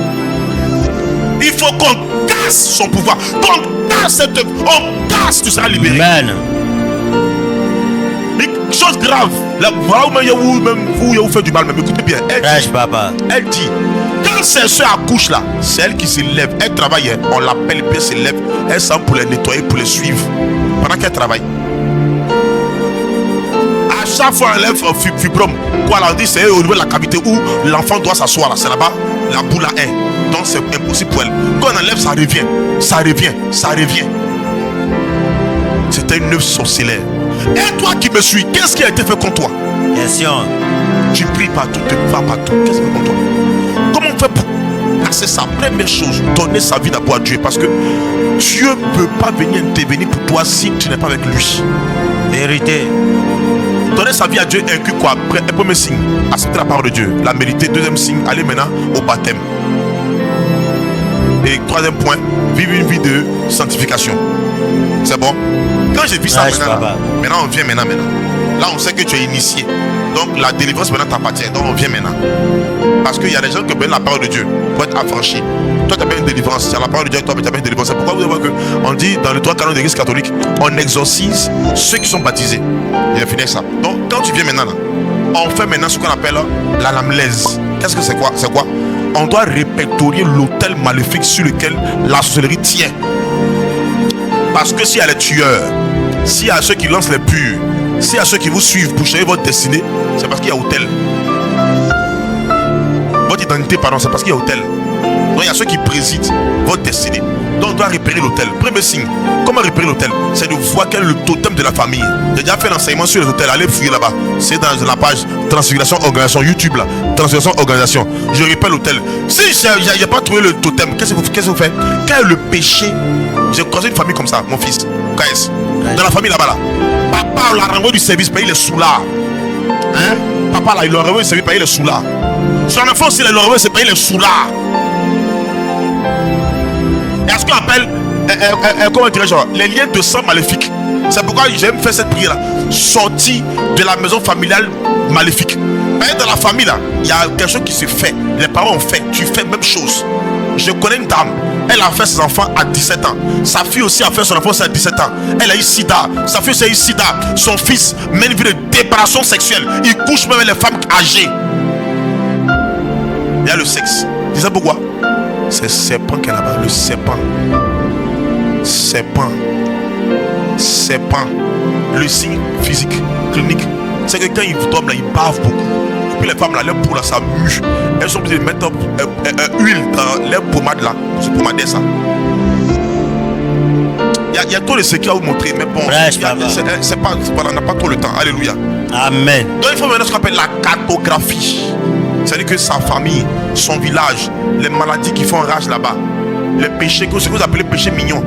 Il faut qu'on casse son pouvoir, qu'on casse cette œuvre, on casse, tu seras libéré. Amen. Chose grave, là, voilà où même vous faites du mal, mais écoutez bien. Elle dit, quand ses soeurs accouchent là, c'est elle qui se lève. Elle travaille, on l'appelle, puis elle se lève. Elle sent pour les nettoyer, pour les suivre. Pendant qu'elle travaille. À chaque fois, elle lève un fibrome. Quoi, là, on dit, c'est au niveau de la cavité où l'enfant doit s'asseoir là. C'est là-bas, la boule là est. Donc c'est impossible pour elle. Quand on enlève, ça revient. Ça revient. Ça revient. C'était une œuvre sorcière. Et toi qui me suis, qu'est-ce qui a été fait contre toi? Question. Tu pries partout, tu vas partout. Qu'est-ce qui est fait contre toi? Comment on fait pour casser sa première chose? Donner sa vie d'abord à Dieu. Parce que Dieu ne peut pas venir intervenir pour toi si tu n'es pas avec lui. Vérité. Donner sa vie à Dieu inclut quoi? Premier signe, accepter la parole de Dieu. La mériter. 2e signe, aller maintenant au baptême. Et 3e point, vivre une vie de sanctification. C'est bon? Quand j'ai vu ça maintenant on vient maintenant. Là on sait que tu es initié. Donc la délivrance maintenant t'appartient. Donc on vient maintenant. Parce qu'il y a des gens qui ont besoin de la parole de Dieu pour être affranchis. Toi tu as besoin de délivrance. Tu as la parole de Dieu, toi tu as besoin de délivrance. C'est pourquoi vous voyez qu'on dit dans le 3 canons de l'Église catholique, on exorcise ceux qui sont baptisés. Il a fini ça. Donc quand tu viens maintenant là, on fait maintenant ce qu'on appelle la lamlaise. Qu'est-ce que c'est quoi? C'est quoi? On doit répertorier l'autel maléfique sur lequel la sorcellerie tient. Parce que s'il y a les tueurs, s'il y a ceux qui lancent les purs, s'il y a ceux qui vous suivent pour changer votre destinée, c'est parce qu'il y a autel. Votre identité, pardon, c'est parce qu'il y a autel. Donc il y a ceux qui président votre destinée. Donc on doit repérer l'autel. Premier signe, comment repérer l'autel? C'est de voir quel est le totem de la famille. J'ai déjà fait l'enseignement sur les hôtels. Allez fouiller là-bas. C'est dans la page Transfiguration Organisation YouTube là. Transfiguration Organisation. Je repère l'autel. Si je n'ai pas trouvé le totem, qu'est-ce que vous faites? Quel est le péché? J'ai croisé une famille comme ça, mon fils. KS. Dans la famille là-bas là. Papa l'a renvoyé du service, paye les sous-là. Hein? Papa là, il l'a renvoyé du service, paye les sous-là. Son enfant aussi, il l'a renvoyé, c'est payer les sous-là. Et à ce qu'on appelle, comment dirais-je, les liens de sang maléfiques. C'est pourquoi j'aime faire cette prière là. Sortie de la maison familiale maléfique. Dans la famille là, il y a quelque chose qui se fait. Les parents ont fait, tu fais même chose. Je connais une dame, elle a fait ses enfants à 17 ans. Sa fille aussi a fait son enfant à 17 ans. Elle a eu sida. Sa fille aussi a eu sida. Son fils mène une vie de déparation sexuelle. Il couche même avec les femmes âgées. Il y a le sexe. Tu sais pourquoi? C'est le serpent qui est là-bas. Le serpent. Serpent. Serpent. Le signe physique, clinique, c'est que quand ils dorment là, ils bavent beaucoup. Et puis les femmes là, leur peau là, ça mue. Elles sont obligées de mettre huile dans leur pommade là. C'est pommader ça. Il y a trop de secrets à vous montrer, mais bon, c'est pas, on n'a pas trop le temps. Alléluia. Amen. Donc il faut maintenant ce qu'on appelle la cartographie. C'est-à-dire que sa famille, son village, les maladies qui font rage là-bas, les péchés, ce que vous appelez péché mignon.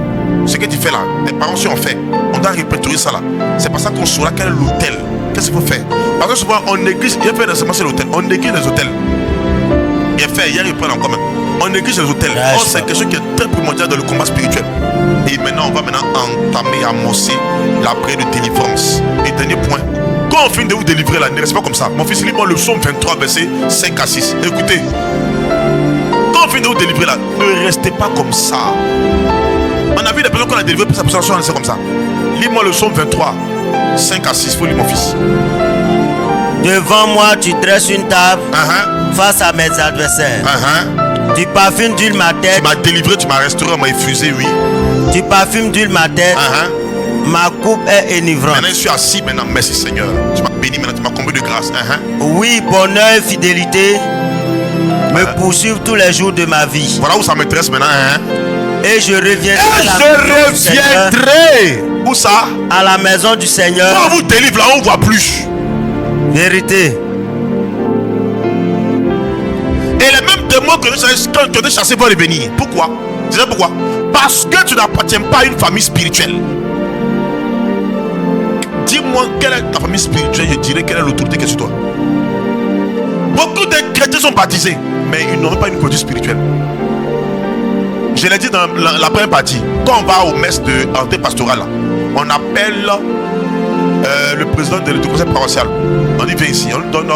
Ce que tu fais là, tes parents aussi ont fait. On doit répertorier ça là. C'est pas ça qu'on saura quel est l'hôtel. Qu'est-ce qu'il faut faire? Parce que souvent on néglige, il y a fait récemment c'est l'hôtel. On néglige les hôtels. Il a fait, hier il prend encore même. On néglige les hôtels. Oh, c'est quelque chose qui est très primordial dans le combat spirituel. Et maintenant, on va entamer, amorcer la prière de délivrance. Et dernier point, quand on finit de vous délivrer là, ne restez pas comme ça. Mon fils, lis-moi le psaume 23, verset 5 à 6. Écoutez, quand on finit de vous délivrer là, ne restez pas comme ça. On a vu des personnes qu'on a délivrées, pour sa personne rester comme ça. Lis-moi le psaume 23, 5 à 6. Faut lire mon fils. Devant moi, tu dresses une table face à mes adversaires. Tu parfumes d'huile ma tête. Tu m'as délivré, tu m'as restauré, on m'a effusé, oui. Tu parfumes d'huile ma tête. Ma coupe est enivrante. Maintenant, je suis assis maintenant. Merci Seigneur. Tu m'as béni maintenant, tu m'as comblé de grâce. Oui, bonheur et fidélité me poursuivent tous les jours de ma vie. Voilà où ça m'intéresse maintenant. Et je reviendrai. Où ça? À la maison du Seigneur. Quand on vous délivre là, on ne voit plus. Vérité. Et les mêmes démons que tu as chassés vont revenir. Pourquoi? Tu sais pourquoi? Parce que tu n'appartiens pas à une famille spirituelle. Dis-moi, quelle est ta famille spirituelle? Je dirais quelle est l'autorité qui est sur toi. Beaucoup de chrétiens sont baptisés, mais ils n'ont pas une conduite spirituelle. Je l'ai dit dans la première partie. Quand on va aux messes de hanté pastorale, on appelle le président du conseil paroissial. On dit viens ici, on lui donne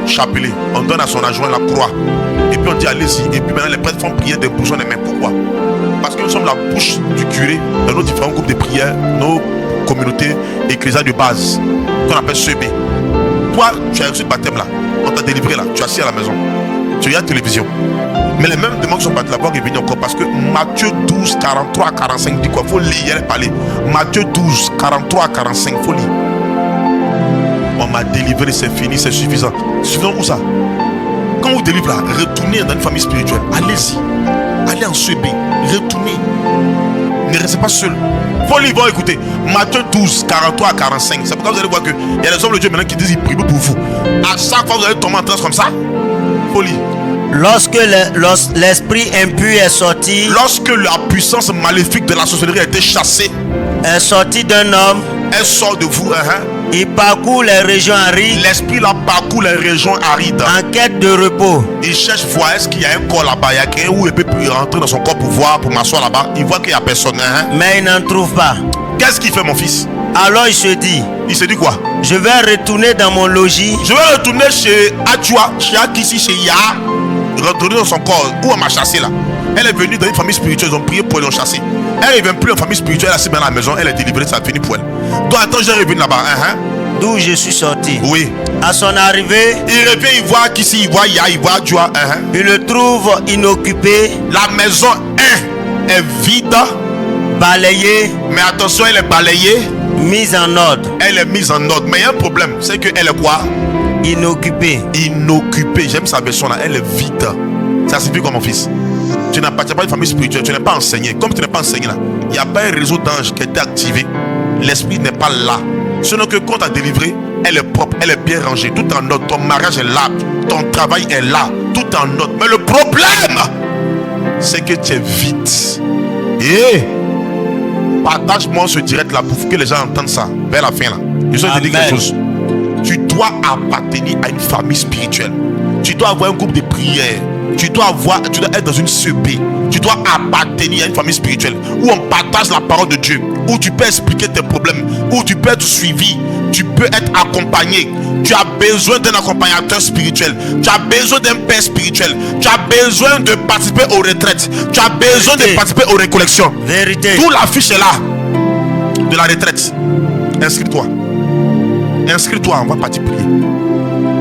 chapelet, on donne à son adjoint la croix. Et puis on dit allez-y. Et puis maintenant les prêtres font prier des bouchons des mains. Pourquoi? Parce que nous sommes la bouche du curé dans nos différents groupes de prière, nos communautés ecclésiales de base, qu'on appelle CB. Toi, tu as reçu le baptême là, on t'a délivré là, tu es assis à la maison, tu regardes la télévision. Mais les mêmes démons qui sont battus là-bas reviennent encore parce que Matthieu 12, 43, 45 dit quoi? Il faut lire et parler. Matthieu 12, 43, 45, il faut lire. On m'a délivré, c'est fini, c'est suffisant. Suffisant où ça? Quand on vous délivre là, retournez dans une famille spirituelle. Allez-y. Allez en CB. Retournez. Ne restez pas seul. Faut lire, bon, écoutez. Matthieu 12, 43 à 45. C'est pourquoi vous allez voir qu'il y a des hommes de Dieu maintenant qui disent ils prient pour vous. À chaque fois vous allez tomber en transe comme ça. Faut lire. Lorsque l'esprit impur est sorti, lorsque la puissance maléfique de la sorcellerie a été chassée, est sorti d'un homme, elle sort de vous. Il parcourt les régions arides. L'esprit là parcourt les régions arides. En quête de repos. Il cherche voir est-ce qu'il y a un corps là-bas. Il y a quelqu'un où il peut rentrer dans son corps pour voir, pour m'asseoir là-bas. Il voit qu'il n'y a personne. Mais il n'en trouve pas. Qu'est-ce qu'il fait mon fils? Alors il se dit. Il se dit quoi? Je vais retourner dans mon logis. Je vais retourner chez Adjoa, chez Akissi, chez Ya. Retourner dans son corps. Où on m'a chassé là? Elle est venue dans une famille spirituelle. Ils ont prié pour elle, ils l'ont chassée. Elle ne vient plus en famille spirituelle. Elle est assise dans la maison. Elle est délivrée. Ça a fini pour elle. Donc attends, je reviens là-bas. D'où je suis sorti. Oui. À son arrivée, il revient, il voit qu'ici, il voit Ya, il voit Adjoa. Il le trouve inoccupé. La maison est vide. Balayée. Mais attention, elle est balayée. Mise en ordre. Elle est mise en ordre. Mais il y a un problème. C'est qu'elle est quoi? Inoccupée. Inoccupée. J'aime sa version là. Elle est vide. Ça signifie quoi mon fils? Tu n'appartiens pas à une famille spirituelle. Tu n'es pas enseigné. Comme tu n'es pas enseigné là, il n'y a pas un réseau d'anges qui a été activé. L'esprit n'est pas là. Sinon que quand tu as délivré, elle est propre, elle est bien rangée, tout en ordre. Ton mariage est là, ton travail est là, tout en ordre. Mais le problème, c'est que tu es vide. Et partage-moi ce direct là pour que les gens entendent ça vers la fin là. Je vais te dire quelque chose. Tu dois appartenir à une famille spirituelle. Tu dois avoir un groupe de prière. Tu dois être dans une CP. Tu dois appartenir à une famille spirituelle où on partage la parole de Dieu, où tu peux expliquer tes problèmes, où tu peux être suivi, tu peux être accompagné. Tu as besoin d'un accompagnateur spirituel. Tu as besoin d'un père spirituel. Tu as besoin de participer aux retraites. Tu as besoin de participer aux récollections. Vérité. Tout l'affiche est là de la retraite. Inscris-toi. Inscris-toi, on va partir prier.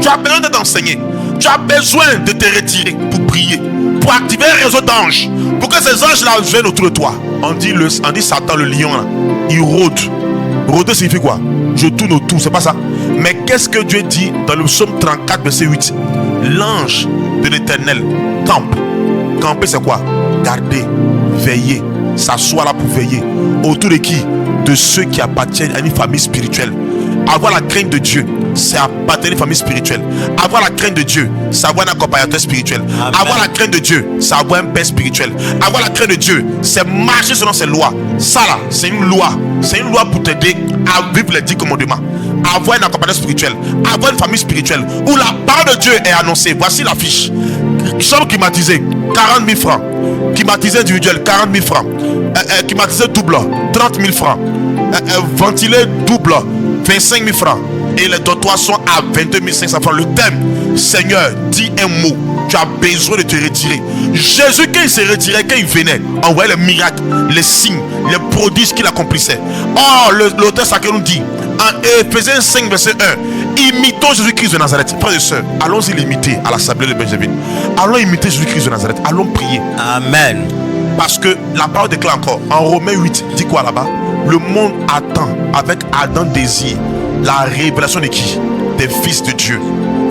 Tu as besoin d'être enseigné. Tu as besoin de te retirer pour prier, pour activer un réseau d'anges, pour que ces anges-là viennent autour de toi. On dit Satan, le lion, là, il rôde. Rôder signifie quoi? Je tourne autour, c'est pas ça. Mais qu'est-ce que Dieu dit dans le psaume 34, verset 8? L'ange de l'Éternel campe. Camper, c'est quoi? Garder, veiller, s'asseoir là pour veiller. Autour de qui? De ceux qui appartiennent à une famille spirituelle. Avoir la crainte de Dieu, c'est appartenir à une famille spirituelle. Avoir la crainte de Dieu, c'est avoir un accompagnateur spirituel. Amen. Avoir la crainte de Dieu, c'est avoir un père spirituel. Avoir la crainte de Dieu, c'est marcher selon ses lois. Ça là, c'est une loi. C'est une loi pour t'aider à vivre les 10 commandements. Avoir un accompagnateur spirituel. Avoir une famille spirituelle où la parole de Dieu est annoncée. Voici l'affiche. Chambre climatisée, 40 000 francs. Climatisé individuel, 40 000 francs. Climatisé double, 30 000 francs. Ventilé double, 25 000 francs. Et les dortoirs sont à 22 500 francs. Le thème, Seigneur, dis un mot. Tu as besoin de te retirer. Jésus, quand il se retirait, quand il venait, envoyait les miracles, les signes, les prodiges qu'il accomplissait. Oh, l'auteur sacré nous dit, en Éphésiens 5, verset 1, imitons Jésus-Christ de Nazareth. Frères et sœurs, allons-y l'imiter à l'Assemblée de Benjamin. Allons imiter Jésus-Christ de Nazareth. Allons prier. Amen. Parce que la parole déclare encore, en Romains 8, dit quoi là-bas? Le monde attend avec ardent désir la révélation de qui? Des fils de Dieu.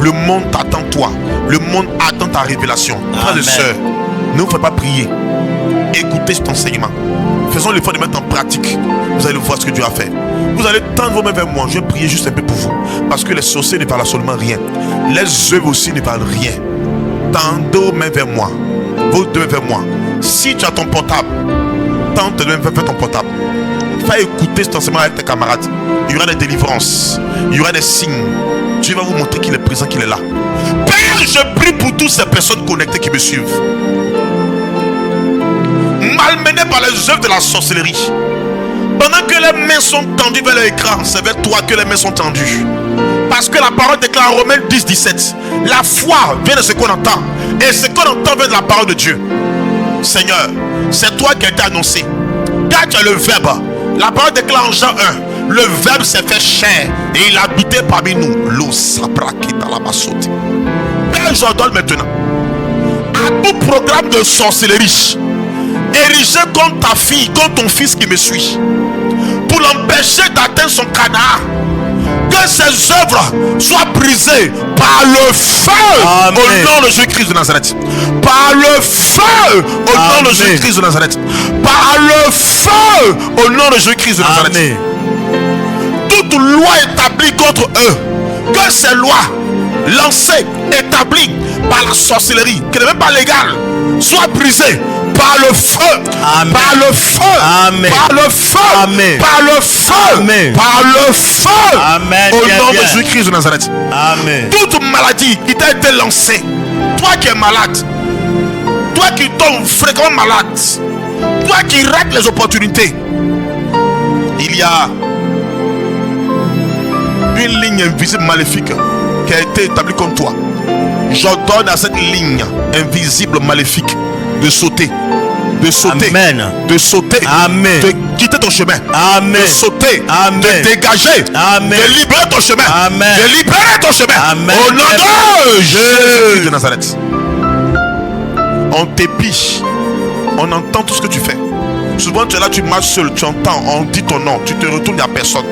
Le monde t'attend toi. Le monde attend ta révélation. Frères et sœurs, ne vous faites pas prier. Écoutez cet enseignement. Faisons l'effort de mettre en pratique. Vous allez voir ce que Dieu a fait. Vous allez tendre vos mains vers moi. Je vais prier juste un peu pour vous. Parce que les sorciers ne parlent absolument rien. Les œuvres aussi ne parlent rien. Tendez vos mains vers moi. Vos deux mains vers moi. Si tu as ton portable, tente tes deux mains vers ton portable. Fais écouter cet enseignement avec tes camarades. Il y aura des délivrances. Il y aura des signes. Dieu va vous montrer qu'il est présent, qu'il est là. Père, je prie pour toutes ces personnes connectées qui me suivent. Malmenées par les œuvres de la sorcellerie. Pendant que les mains sont tendues vers l'écran, c'est vers toi que les mains sont tendues. Parce que la parole déclare en Romains 10, 17. La foi vient de ce qu'on entend. Et ce qu'on entend vient de la parole de Dieu. Seigneur, c'est toi qui as été annoncé. Car tu as le verbe. La parole déclare en Jean 1. Le verbe s'est fait chair et il habitait parmi nous. Père, j'ordonne maintenant à tout programme de sorcellerie érigé contre ta fille, contre ton fils qui me suit, pour l'empêcher d'atteindre son canard, que ses œuvres soient brisées par le feu. Amen. Au nom de Jésus-Christ de Nazareth. Par le feu au nom de Jésus-Christ de Nazareth. Par le feu au nom de Jésus-Christ de Nazareth. Amen. Toute loi établie contre eux, que ces lois lancées, établies par la sorcellerie, qui n'est même pas légale, soient brisées par le feu. Amen. Par le feu. Amen. Par le feu. Amen. Par le feu. Amen. Par le feu. Amen. Au nom de Jésus-Christ de Nazareth. Amen. Toute maladie qui t'a été lancée, toi qui es malade, toi qui tombes fréquemment malade, toi qui rates les opportunités, il y a une ligne invisible maléfique qui a été établie contre toi. J'ordonne à cette ligne invisible maléfique de sauter. De sauter. Amen. De sauter. Amen. De quitter ton chemin. Amen. De sauter. Amen. De dégager. Amen. De libérer ton chemin. Amen. De libérer ton chemin. Amen. Au nom de Jésus de Nazareth. On t'épie. On entend tout ce que tu fais. Souvent tu es là, tu marches seul, tu entends, on dit ton nom, tu te retournes, il n'y a personne.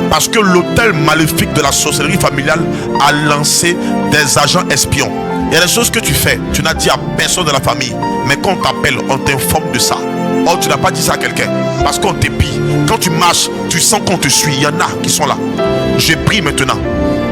Parce que l'autel maléfique de la sorcellerie familiale a lancé des agents espions. Il y a des choses que tu fais, tu n'as dit à personne de la famille, mais quand on t'appelle, on t'informe de ça. Or, tu n'as pas dit ça à quelqu'un, parce qu'on t'épie. Quand tu marches, tu sens qu'on te suit. Il y en a qui sont là. Je prie maintenant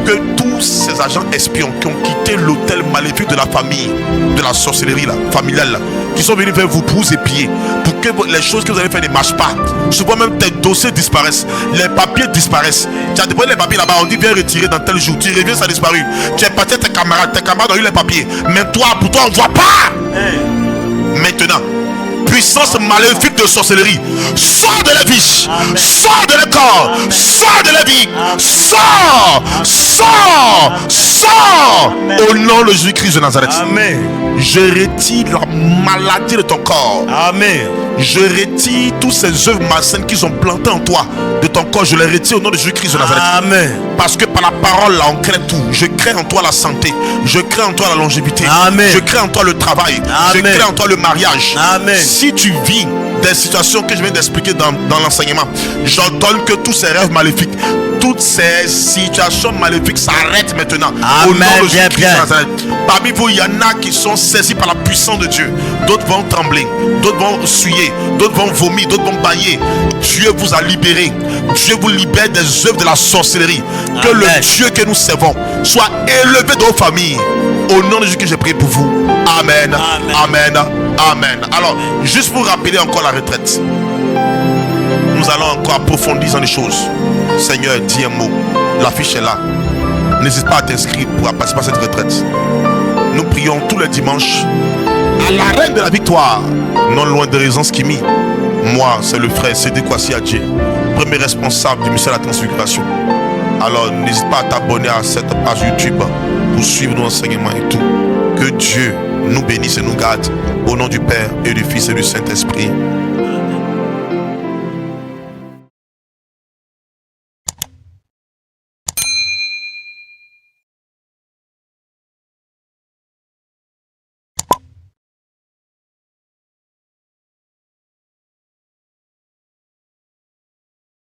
que tous ces agents espions qui ont quitté l'autel maléfique de la famille, de la sorcellerie là, familiale là, qui sont venus vers vous pour vous épier, pour que les choses que vous avez fait ne marchent pas. Souvent même tes dossiers disparaissent, les papiers disparaissent. Tu as déposé les papiers là-bas, on dit viens retirer dans tel jour, tu reviens, ça a disparu. Tu es parti à tes camarades ont eu les papiers, mais toi, pour toi, on ne voit pas. Maintenant, puissance maléfique de sorcellerie, sors de la vie, sors de le corps, sors de la vie, sors, au nom de Jésus-Christ de Nazareth. Amen. Je retire la maladie de ton corps. Amen. Je retire toutes ces œuvres malsaines qu'ils ont plantées en toi, de ton corps, je les retire au nom de Jésus-Christ de Nazareth. Amen. Parce que par la parole là, on crée tout. Je crée en toi la santé, je crée en toi la longévité. Amen. Je crée en toi le travail. Amen. Je crée en toi le mariage. Amen. Si tu vis des situations que je viens d'expliquer dans l'enseignement, j'ordonne que tous ces rêves maléfiques, toutes ces situations maléfiques s'arrêtent maintenant. Amen. Au nom de Jésus-Christ de Nazareth. Parmi vous, il y en a qui sont saisis par la puissance de Dieu. D'autres vont trembler, d'autres vont suer, d'autres vont vomir, d'autres vont bailler. Dieu vous a libéré. Dieu vous libère des œuvres de la sorcellerie. Amen. Que le Dieu que nous servons soit élevé dans vos familles. Au nom de Jésus que j'ai prié pour vous. Amen. Amen. Amen. Amen. Alors, juste pour rappeler encore la retraite, nous allons encore approfondir dans les choses. Seigneur, dis un mot. L'affiche est là. N'hésite pas à t'inscrire pour participer à cette retraite. Nous prions tous les dimanches à l'arène de la victoire, non loin de Résidence Kimi. Moi, c'est le frère Cédric Kwasi Adjé, premier responsable du ministère de la Transfiguration. Alors, n'hésite pas à t'abonner à cette page YouTube pour suivre nos enseignements et tout. Que Dieu nous bénisse et nous garde. Au nom du Père et du Fils et du Saint-Esprit.